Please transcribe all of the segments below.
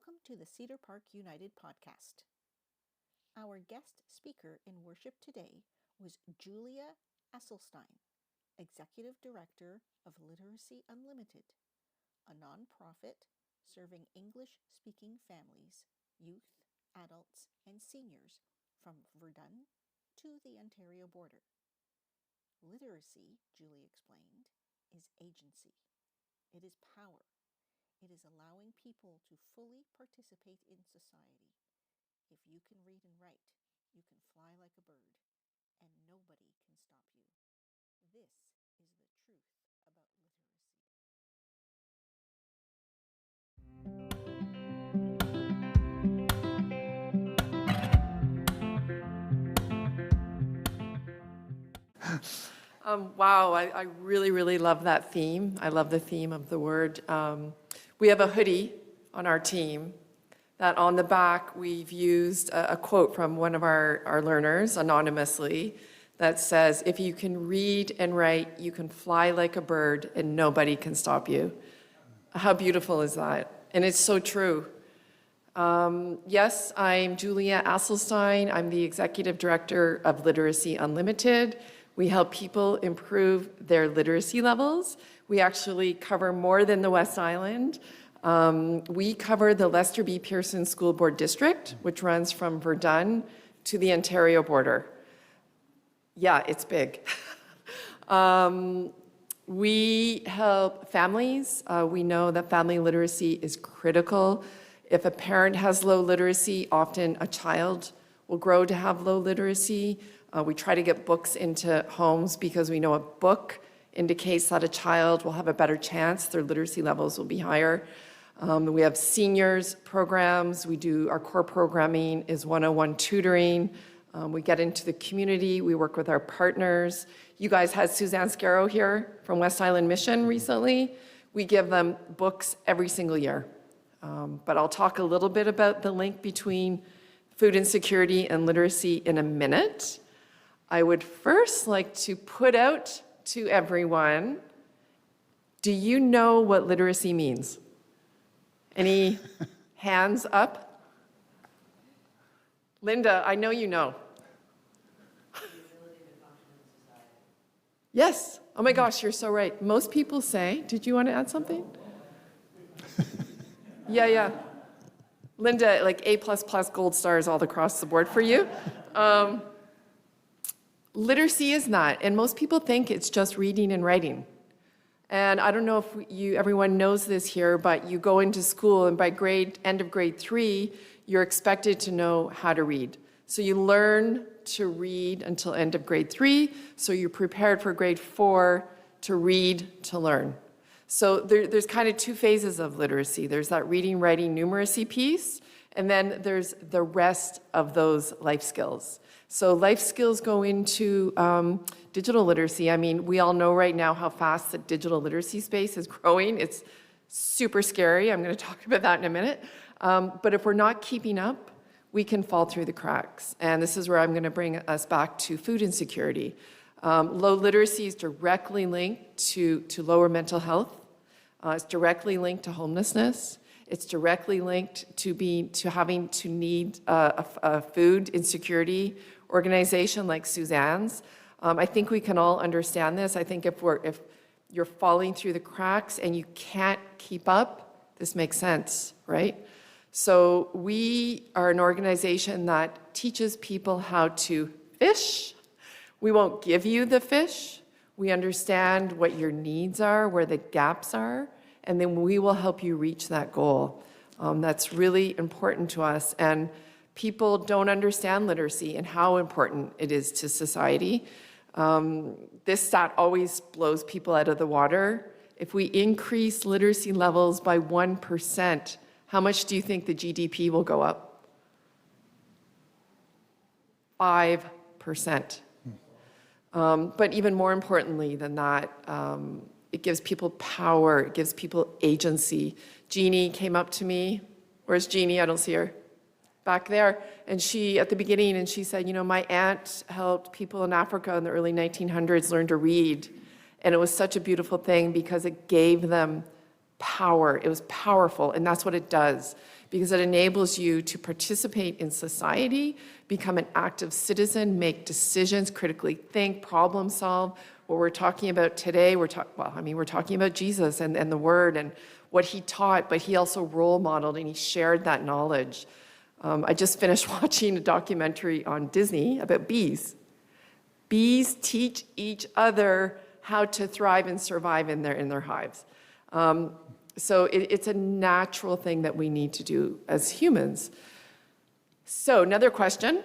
Welcome to the Cedar Park United podcast. Our guest speaker in worship today was Julia Asselstine, Executive Director of Literacy Unlimited, a nonprofit serving English-speaking families, youth, adults, and seniors from Verdun to the Ontario border. Literacy, Julie explained, is agency. It is power. It is allowing people to fully participate in society. If you can read and write, you can fly like a bird, and nobody can stop you. This is the truth about literacy. Wow, I really, really love that theme. I love the theme of the word. We have a hoodie on our team that on the back we've used a quote from one of our learners anonymously that says, if you can read and write, you can fly like a bird and nobody can stop you. How beautiful is that? And it's so true. Yes, I'm Julia Asselstine. I'm the Executive Director of Literacy Unlimited. We help people improve their literacy levels. We actually cover more than the West Island. We cover the Lester B. Pearson School Board District, which runs from Verdun to the Ontario border. Yeah, it's big. We help families. We know that family literacy is critical. If a parent has low literacy, often a child will grow to have low literacy. We try to get books into homes because we know a book indicates that a child will have a better chance, their literacy levels will be higher. We have seniors programs. Our core programming is 101 tutoring. We get into the community. We work with our partners. You guys had Suzanne Scarrow here from West Island Mission recently. We give them books every single year. But I'll talk a little bit about the link between food insecurity and literacy in a minute. I would first like to put out to everyone, do you know what literacy means? Any hands up? Linda, I know you know. The ability to function in society. Yes. Oh my gosh, you're so right. Most people say, did you want to add something? Yeah. Linda, like A++ gold stars all across the board for you. Literacy is not, and most people think it's just reading and writing. And I don't know if everyone knows this here, but you go into school and by end of grade 3, you're expected to know how to read. So you learn to read until end of grade 3, so you're prepared for grade 4 to read, to learn. So there's kind of two phases of literacy. There's that reading, writing, numeracy piece, and then there's the rest of those life skills. So life skills go into digital literacy. I mean, we all know right now how fast the digital literacy space is growing. It's super scary. I'm going to talk about that in a minute. But if we're not keeping up, we can fall through the cracks. And this is where I'm going to bring us back to food insecurity. Low literacy is directly linked to lower mental health. It's directly linked to homelessness. It's directly linked to having to need a food insecurity organization like Suzanne's. I think we can all understand this. I think if you're falling through the cracks and you can't keep up, this makes sense, right? So we are an organization that teaches people how to fish. We won't give you the fish. We understand what your needs are, where the gaps are, and then we will help you reach that goal. That's really important to us. And people don't understand literacy and how important it is to society. This stat always blows people out of the water. If we increase literacy levels by 1%, how much do you think the GDP will go up? 5%. But even more importantly than that, it gives people power, it gives people agency. Jeannie came up to me. Where's Jeannie? I don't see her. Back there. And she, at the beginning, and she said, you know, my aunt helped people in Africa in the early 1900s learn to read. And it was such a beautiful thing because it gave them power. It was powerful, and that's what it does. because it enables you to participate in society, become an active citizen, make decisions, critically think, problem solve. What we're talking about today, we're talking about Jesus and the Word and what he taught, but he also role modeled and he shared that knowledge. I just finished watching a documentary on Disney about bees. Bees teach each other how to thrive and survive in their hives. So it's a natural thing that we need to do as humans. So another question.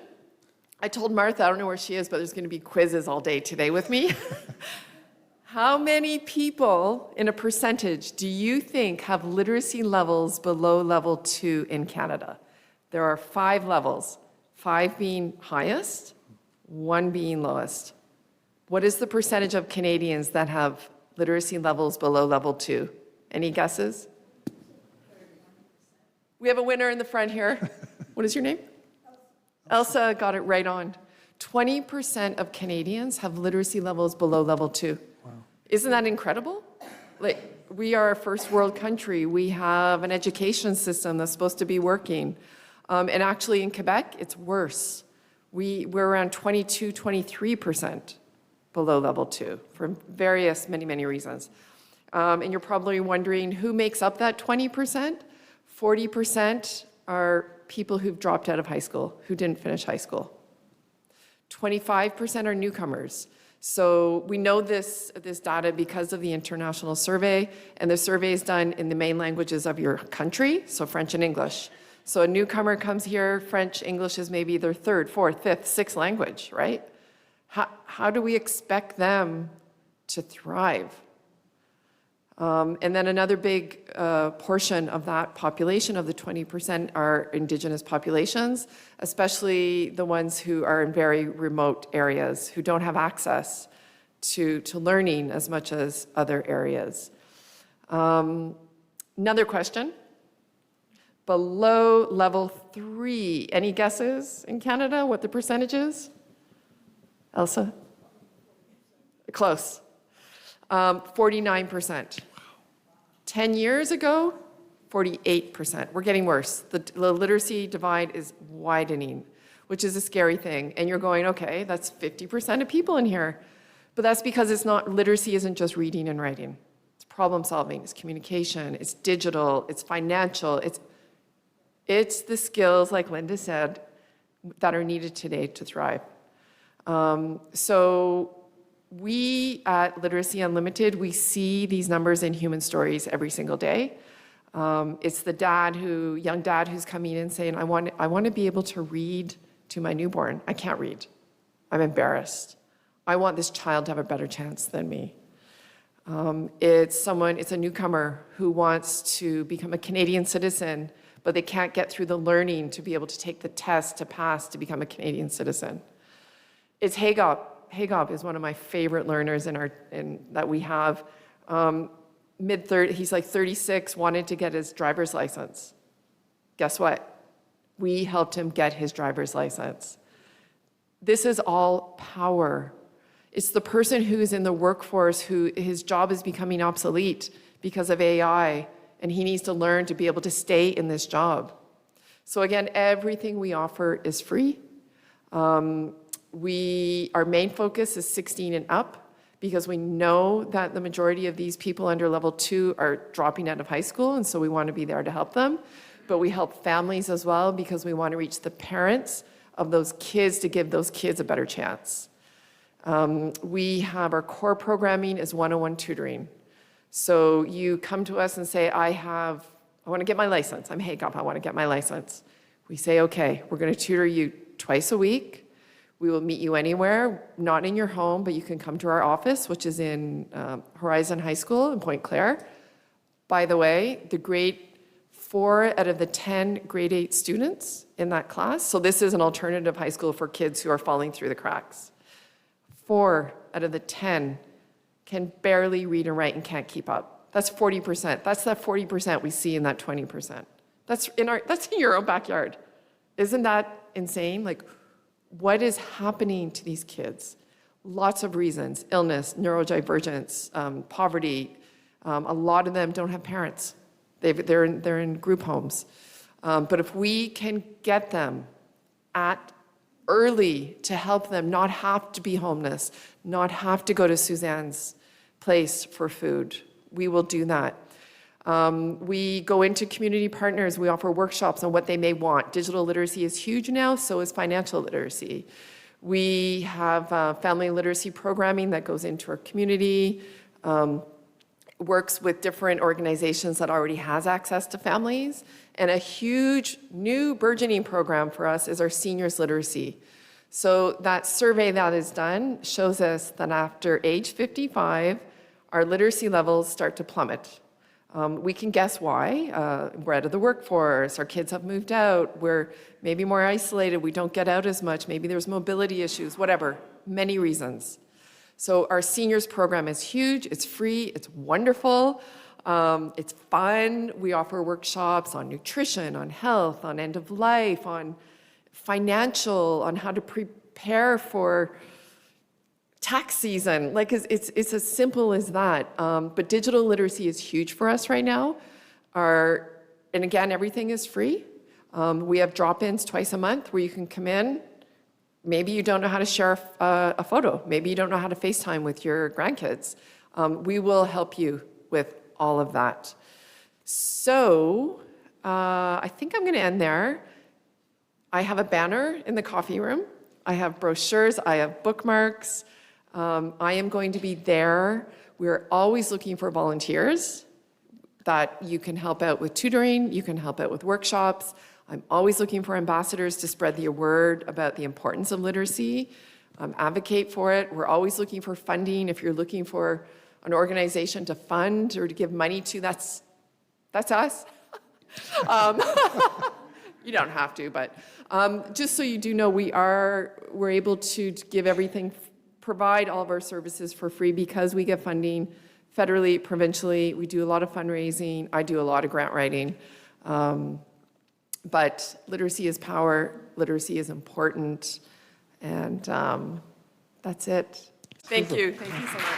I told Martha, I don't know where she is, but there's going to be quizzes all day today with me. How many people, in a percentage, do you think have literacy levels below level 2 in Canada? There are 5 levels, 5 being highest, 1 being lowest. What is the percentage of Canadians that have literacy levels below level 2? Any guesses? We have a winner in the front here. What is your name? Elsa got it right on. 20% of Canadians have literacy levels below level 2. Wow. Isn't that incredible? Like, we are a first world country. We have an education system that's supposed to be working. And actually in Quebec, it's worse. We're around 22, 23% below level 2 for various, many reasons. And you're probably wondering who makes up that 20%? 40% are people who've dropped out of high school, who didn't finish high school. 25% are newcomers. So we know this data because of the international survey, and the survey is done in the main languages of your country, so French and English. So a newcomer comes here, French, English is maybe their 3rd, 4th, 5th, 6th language, right? How do we expect them to thrive? And then another big portion of that population, of the 20%, are Indigenous populations, especially the ones who are in very remote areas, who don't have access to learning as much as other areas. Another question. Below level 3, any guesses in Canada what the percentage is? Elsa? Close. 49%. 10 years ago, 48%. We're getting worse. The literacy divide is widening, which is a scary thing. And you're going, okay, that's 50% of people in here. But that's because literacy isn't just reading and writing. It's problem solving, it's communication, it's digital, it's financial, it's the skills, like Linda said, that are needed today to thrive. So we at Literacy Unlimited, we see these numbers in human stories every single day. It's the young dad who's coming in saying, I want to be able to read to my newborn. I can't read. I'm embarrassed. I want this child to have a better chance than me. It's a newcomer who wants to become a Canadian citizen, but they can't get through the learning to be able to take the test to pass to become a Canadian citizen. It's Hagop. Hagop is one of my favorite learners that we have. Mid-30s, he's like 36, wanted to get his driver's license. Guess what? We helped him get his driver's license. This is all power. It's the person who is in the workforce who his job is becoming obsolete because of AI, and he needs to learn to be able to stay in this job. So again, everything we offer is free. Our main focus is 16 and up, because we know that the majority of these people under level 2 are dropping out of high school, and so we want to be there to help them. But we help families as well, because we want to reach the parents of those kids to give those kids a better chance. We have our core programming is one-on-one tutoring. So you come to us and say, I want to get my license. I'm Hagop, I want to get my license. We say, okay, we're going to tutor you twice a week. We will meet you anywhere, not in your home, but you can come to our office, which is in Horizon High School in Pointe Claire. By the way, the grade 4 out of the 10 grade 8 students in that class, so this is an alternative high school for kids who are falling through the cracks. 4 out of the 10 can barely read and write and can't keep up. That's 40%. That's that 40% we see in that 20%. That's in your own backyard. Isn't that insane? Like, what is happening to these kids? Lots of reasons: illness, neurodivergence, poverty. A lot of them don't have parents. They're in group homes. But if we can get them at early to help them not have to be homeless, not have to go to Suzanne's place for food, we will do that. We go into community partners. We offer workshops on what they may want. Digital literacy is huge now, so is financial literacy. We have family literacy programming that goes into our community, works with different organizations that already has access to families. And a huge new burgeoning program for us is our seniors literacy. So that survey that is done shows us that after age 55, our literacy levels start to plummet. We can guess why. We're out of the workforce, our kids have moved out, we're maybe more isolated, we don't get out as much, maybe there's mobility issues, whatever, many reasons. So our seniors program is huge, it's free, it's wonderful, it's fun. We offer workshops on nutrition, on health, on end of life, on financial, on how to prepare for tax season. Like it's as simple as that. But digital literacy is huge for us right now. And again, everything is free. We have drop-ins twice a month where you can come in. Maybe you don't know how to share a photo. Maybe you don't know how to FaceTime with your grandkids. We will help you with all of that. So I think I'm going to end there. I have a banner in the coffee room. I have brochures. I have bookmarks. I am going to be there. We're always looking for volunteers that you can help out with tutoring, you can help out with workshops. I'm always looking for ambassadors to spread the word about the importance of literacy, advocate for it. We're always looking for funding. If you're looking for an organization to fund or to give money to, that's us. You don't have to, but just so you do know, we're able to give everything, provide all of our services for free because we get funding federally, provincially. We do a lot of fundraising. I do a lot of grant writing. But literacy is power. Literacy is important. And that's it. Thank you. Thank you so much.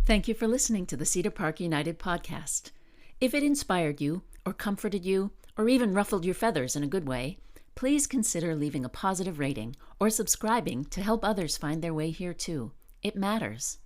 Thank you for listening to the Cedar Park United podcast. If it inspired you, or comforted you, or even ruffled your feathers in a good way, please consider leaving a positive rating or subscribing to help others find their way here too. It matters.